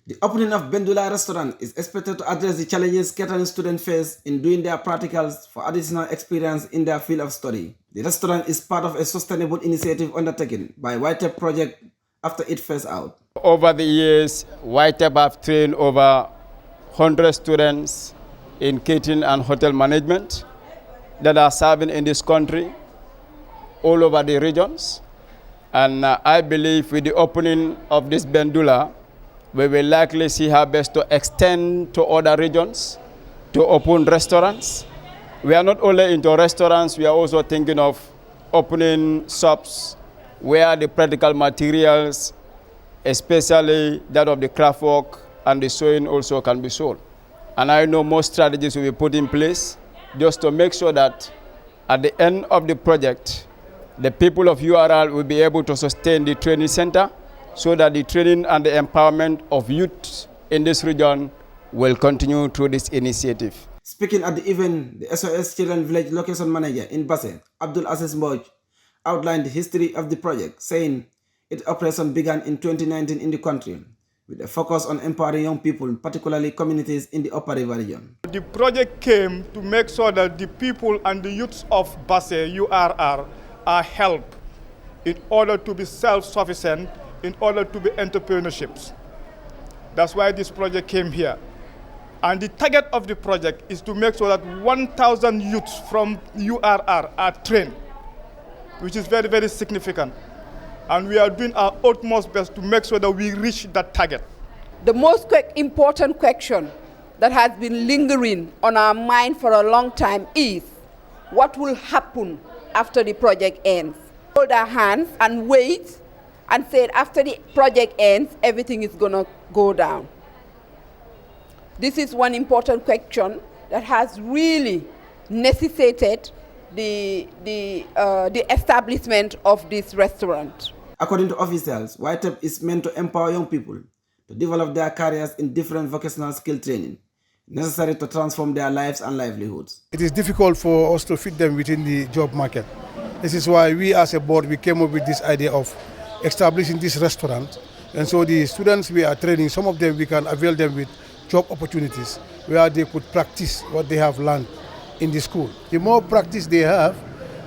The opening of Bendula restaurant is expected to address the challenges catering students face in doing their practicals for additional experience in their field of study. The restaurant is part of a sustainable initiative undertaken by YTEP project after it phased out. Over the years, YTEP have trained over 100 students in catering and hotel management that are serving in this country, all over the regions. And I believe with the opening of this Bendula, we will likely see how best to extend to other regions, to open restaurants. We are not only into restaurants, we are also thinking of opening shops where the practical materials, especially that of the craft work and the sewing, also can be sold. And I know more strategies will be put in place just to make sure that at the end of the project, the people of URL will be able to sustain the training center so that the training and the empowerment of youth in this region will continue through this initiative. Speaking at the event, the SOS Children Village Location Manager in Basse, Abdul Aziz Mboj, outlined the history of the project, saying its operation began in 2019 in the country, with a focus on empowering young people, particularly communities in the Upper River region. The project came to make sure that the people and the youths of Basse, URR, are helped in order to be self-sufficient, in order to be entrepreneurships. That's why this project came here. And the target of the project is to make sure that 1,000 youths from URR are trained, which is very, very significant. And we are doing our utmost best to make sure that we reach that target. The most important question that has been lingering on our mind for a long time is what will happen after the project ends. Hold our hands and wait and say after the project ends, everything is going to go down. This is one important question that has really necessitated the establishment of this restaurant. According to officials, YTEP is meant to empower young people to develop their careers in different vocational skill training necessary to transform their lives and livelihoods. It is difficult for us to fit them within the job market. This is why we as a board, we came up with this idea of establishing this restaurant. And so the students we are training, some of them we can avail them with job opportunities where they could practice what they have learned in the school. The more practice they have,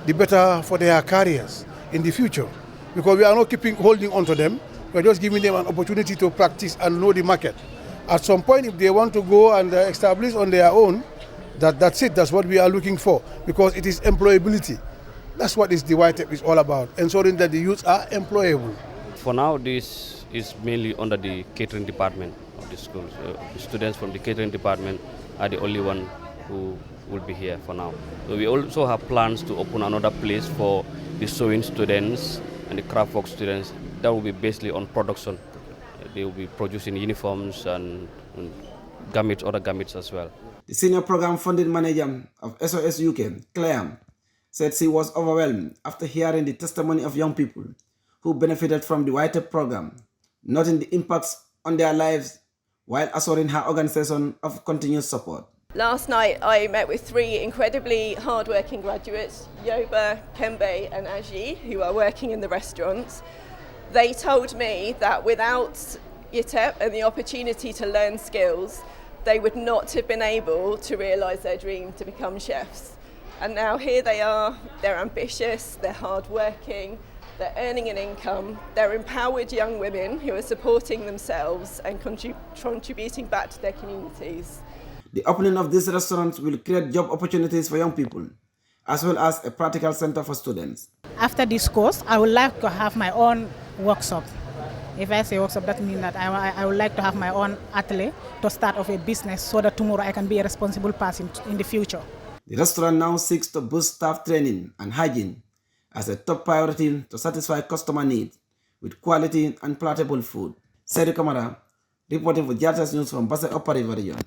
the better for their careers in the future. Because we are not holding on to them, we are just giving them an opportunity to practice and know the market. At some point, if they want to go and establish on their own, that's it, that's what we are looking for, because it is employability. That's what the YTEP is all about, ensuring that the youths are employable. For now, this is mainly under the catering department of the school. So the students from the catering department are the only one who will be here for now. So we also have plans to open another place for the sewing students and the craft work students. That will be basically on production. They will be producing uniforms and garments, other garments as well. The senior program funding manager of SOS-UK, Claire, said she was overwhelmed after hearing the testimony of young people who benefited from the YTEP program, noting the impacts on their lives while assuring her organization of continued support. Last night I met with 3 incredibly hard-working graduates, Yoba, Kembe and Aji, who are working in the restaurants. They told me that without YTEP and the opportunity to learn skills, they would not have been able to realise their dream to become chefs. And now here they are, they're ambitious, they're hard-working, they're earning an income, they're empowered young women who are supporting themselves and contributing back to their communities. The opening of this restaurant will create job opportunities for young people, as well as a practical center for students. After this course, I would like to have my own workshop. If I say workshop, that means that I would like to have my own atelier to start off a business so that tomorrow I can be a responsible person in the future. The restaurant now seeks to boost staff training and hygiene as a top priority to satisfy customer needs with quality and palatable food. Saidou Camara, reporting for GRTS News from Basse Upper River region.